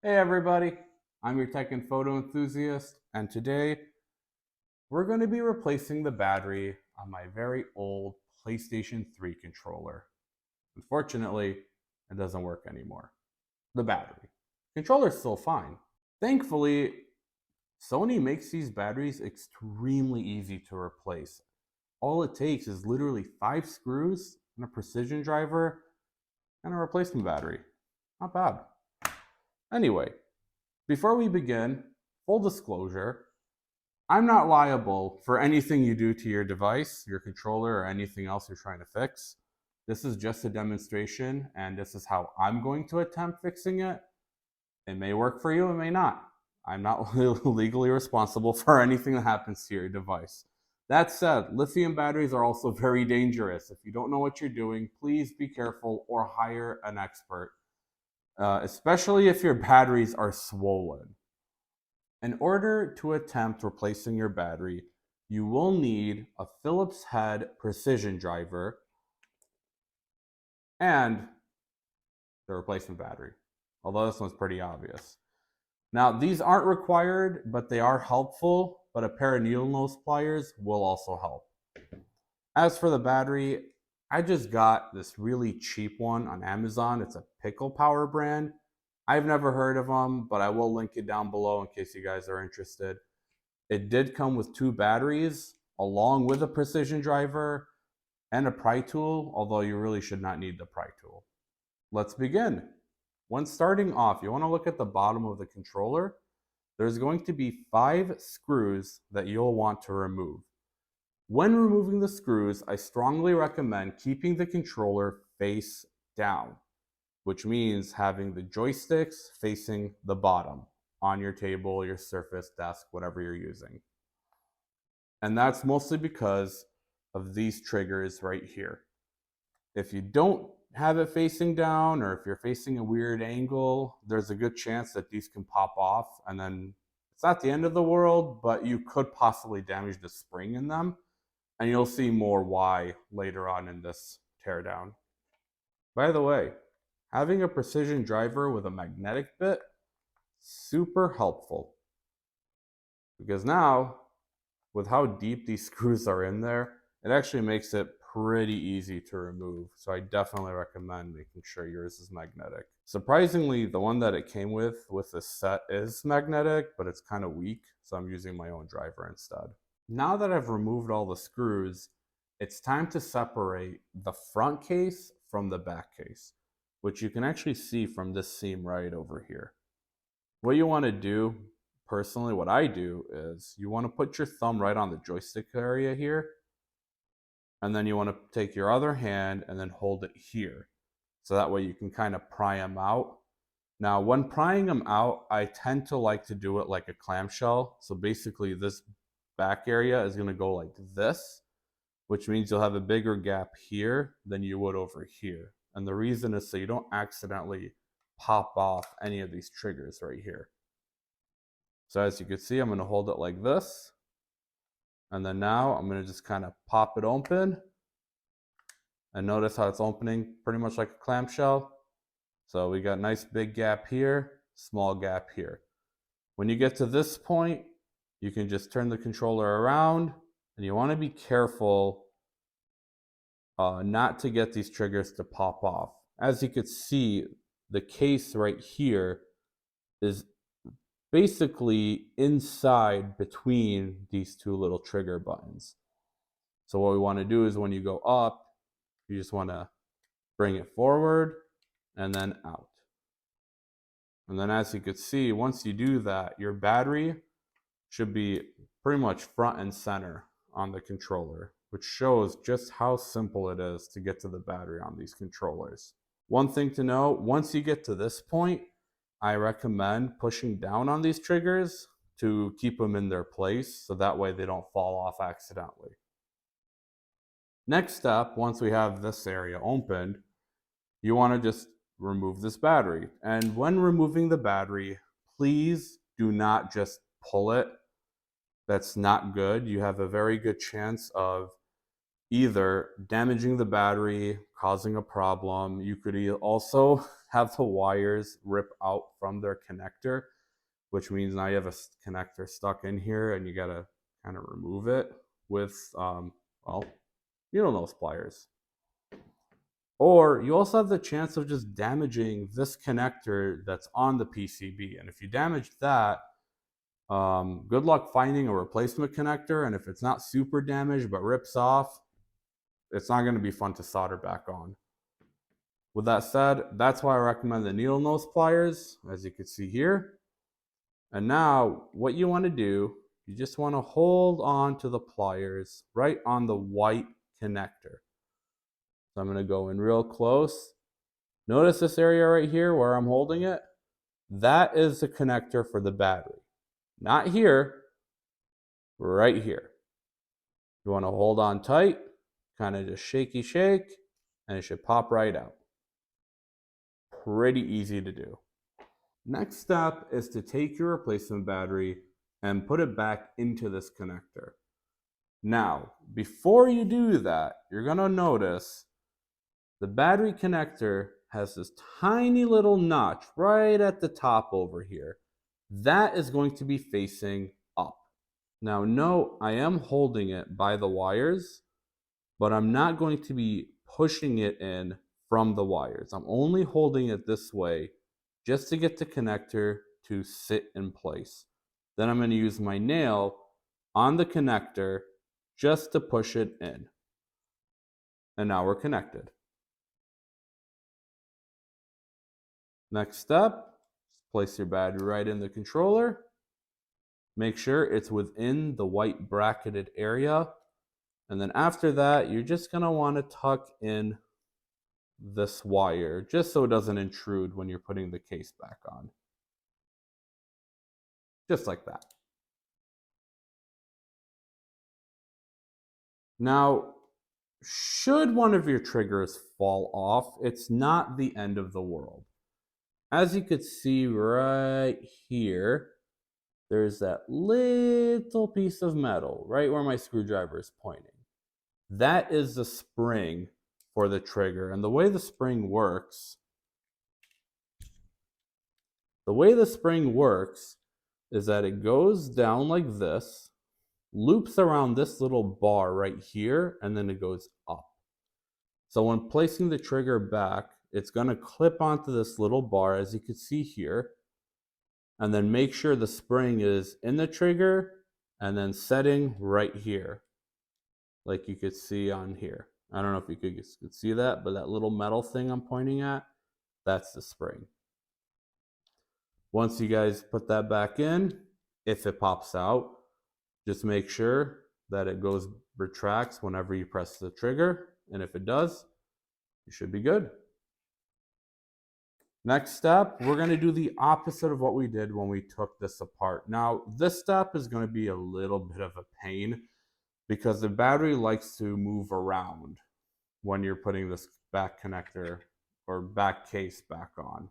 Hey everybody, I'm your tech and photo enthusiast, and today we're going to be replacing the battery on my very old PlayStation 3 controller. Unfortunately, it doesn't work anymore. The battery. Controller's still fine. Thankfully, Sony makes these batteries extremely easy to replace. All it takes is literally 5 screws and a precision driver and a replacement battery. Not bad. Anyway, before we begin, full disclosure, I'm not liable for anything you do to your device, your controller, or anything else you're trying to fix. This is just a demonstration, and this is how I'm going to attempt fixing it. It may work for you, it may not. I'm not legally responsible for anything that happens to your device. That said, lithium batteries are also very dangerous. If you don't know what you're doing, please be careful or hire an expert, especially if your batteries are swollen. In order to attempt replacing your battery, you will need a Phillips head precision driver and the replacement battery, although this one's pretty obvious. Now, these aren't required, but they are helpful, but a pair of needle nose pliers will also help. As for the battery, I just got this really cheap one on Amazon. It's a Pickle Power brand. I've never heard of them, but I will link it down below in case you guys are interested. It did come with 2 batteries, along with a precision driver and a pry tool, although you really should not need the pry tool. Let's begin. When starting off, you want to look at the bottom of the controller. There's going to be 5 screws that you'll want to remove. When removing the screws, I strongly recommend keeping the controller face down, which means having the joysticks facing the bottom on your table, your surface, desk, whatever you're using. And that's mostly because of these triggers right here. If you don't have it facing down, or if you're facing a weird angle, there's a good chance that these can pop off, and then it's not the end of the world, but you could possibly damage the spring in them, and you'll see more why later on in this teardown. By the way, having a precision driver with a magnetic bit, super helpful, because now with how deep these screws are in there, it actually makes it pretty easy to remove. So I definitely recommend making sure yours is magnetic. Surprisingly, the one that it came with this set is magnetic, but it's kind of weak. So I'm using my own driver instead. Now that I've removed all the screws, it's time to separate the front case from the back case, which you can actually see from this seam right over here. What you want to do, personally, what I do is you want to put your thumb right on the joystick area here, and then you want to take your other hand and then hold it here. So that way you can kind of pry them out. Now, when prying them out, I tend to like to do it like a clamshell. So basically this back area is going to go like this, which means you'll have a bigger gap here than you would over here. And the reason is so you don't accidentally pop off any of these triggers right here. So as you can see, I'm going to hold it like this. And then now I'm going to just kind of pop it open. And notice how it's opening pretty much like a clamshell. So we got a nice big gap here, small gap here. When you get to this point, you can just turn the controller around, and you want to be careful not to get these triggers to pop off. As you can see, the case right here is basically inside between these 2 little trigger buttons. So what we want to do is when you go up, you just want to bring it forward and then out. And then as you can see, once you do that, your battery should be pretty much front and center on the controller, which shows just how simple it is to get to the battery on these controllers. One thing to know, once you get to this point, I recommend pushing down on these triggers to keep them in their place so that way they don't fall off accidentally. Next step, once we have this area opened, you want to just remove this battery. And when removing the battery, please do not just pull it. That's not good. You have a very good chance of either damaging the battery, causing a problem. You could also have the wires rip out from their connector, which means now you have a connector stuck in here and you got to kind of remove it with, well, needle nose pliers. Or you also have the chance of just damaging this connector that's on the PCB. And if you damage that, good luck finding a replacement connector. And if it's not super damaged but rips off, it's not going to be fun to solder back on. With that said, that's why I recommend the needle nose pliers, as you can see here. And now what you want to do, you just want to hold on to the pliers right on the white connector. So I'm going to go in real close. Notice this area right here where I'm holding it? That is the connector for the battery. Not here, right here. You want to hold on tight, kind of just shaky shake, and it should pop right out. Pretty easy to do. Next step is to take your replacement battery and put it back into this connector. Now, before you do that, you're going to notice the battery connector has this tiny little notch right at the top over here. That is going to be facing up. Now, note, I am holding it by the wires, but I'm not going to be pushing it in from the wires. I'm only holding it this way just to get the connector to sit in place. Then I'm going to use my nail on the connector just to push it in. And now we're connected. Next step, place your battery right in the controller. Make sure it's within the white bracketed area. And then after that, you're just going to want to tuck in this wire just so it doesn't intrude when you're putting the case back on. Just like that. Now, should one of your triggers fall off, it's not the end of the world. As you could see right here, there's that little piece of metal right where my screwdriver is pointing. That is the spring for the trigger. And the way the spring works is that it goes down like this, loops around this little bar right here, and then it goes up. So when placing the trigger back, it's going to clip onto this little bar, as you can see here, and then make sure the spring is in the trigger and then setting right here, like you could see on here. I don't know if you could see that, but that little metal thing I'm pointing at, that's the spring. Once you guys put that back in, if it pops out, just make sure that it retracts whenever you press the trigger. And if it does, you should be good. Next step, we're going to do the opposite of what we did when we took this apart. Now, this step is going to be a little bit of a pain because the battery likes to move around when you're putting this back connector or back case back on.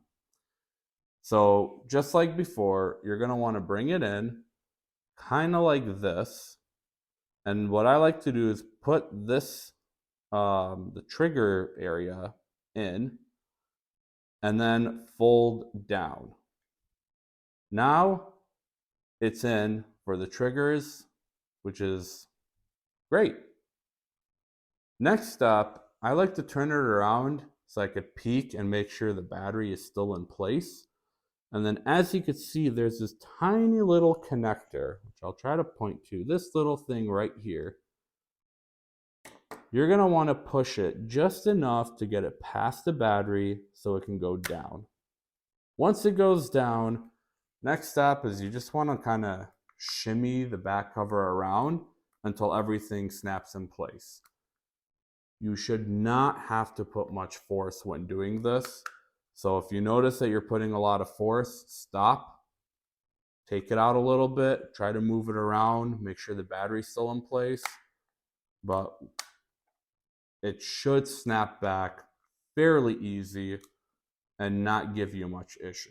So just like before, you're going to want to bring it in kind of like this. And what I like to do is put this, the trigger area in, and then fold down. Now it's in for the triggers, which is great. Next up, I like to turn it around so I could peek and make sure the battery is still in place. And then as you can see, there's this tiny little connector, which I'll try to point to, this little thing right here. You're going to want to push it just enough to get it past the battery so it can go down. Once it goes down, next step is you just want to kind of shimmy the back cover around until everything snaps in place. You should not have to put much force when doing this. So if you notice that you're putting a lot of force, stop, take it out a little bit, try to move it around, make sure the battery's still in place. But it should snap back fairly easy and not give you much issue.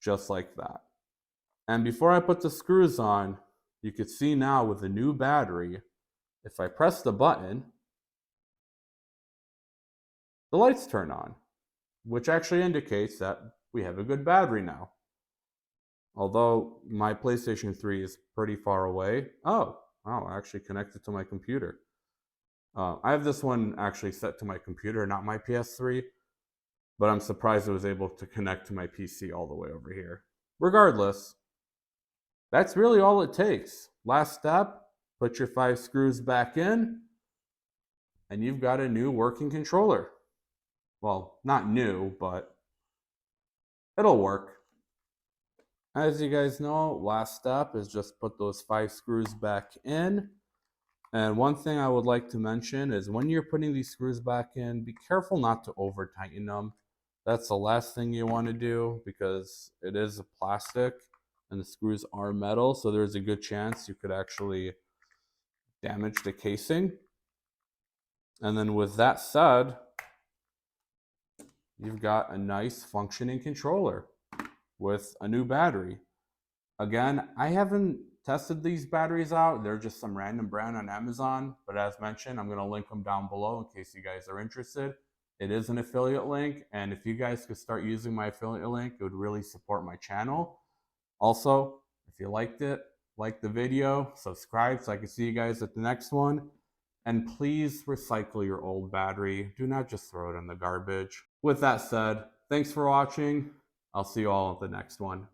Just like that. And before I put the screws on, you can see now with the new battery, if I press the button, the lights turn on. which actually indicates that we have a good battery now. Although my PlayStation 3 is pretty far away. Oh, wow, actually connected to my computer. I have this one actually set to my computer, not my PS3, but I'm surprised it was able to connect to my PC all the way over here. Regardless, that's really all it takes. Last step, put your 5 screws back in, and you've got a new working controller. Well, not new, but it'll work. As you guys know, last step is just put those 5 screws back in. And one thing I would like to mention is when you're putting these screws back in, be careful not to over tighten them. That's the last thing you want to do because it is a plastic and the screws are metal, so there's a good chance you could actually damage the casing. And then with that said, you've got a nice functioning controller with a new battery. Again, I haven't tested these batteries out. They're just some random brand on Amazon, but as mentioned, I'm going to link them down below in case you guys are interested. It is an affiliate link, and if you guys could start using my affiliate link, it would really support my channel. Also, if you liked it, like the video, subscribe so I can see you guys at the next one. And please recycle your old battery. Do not just throw it in the garbage. With that said, thanks for watching. I'll see you all at the next one.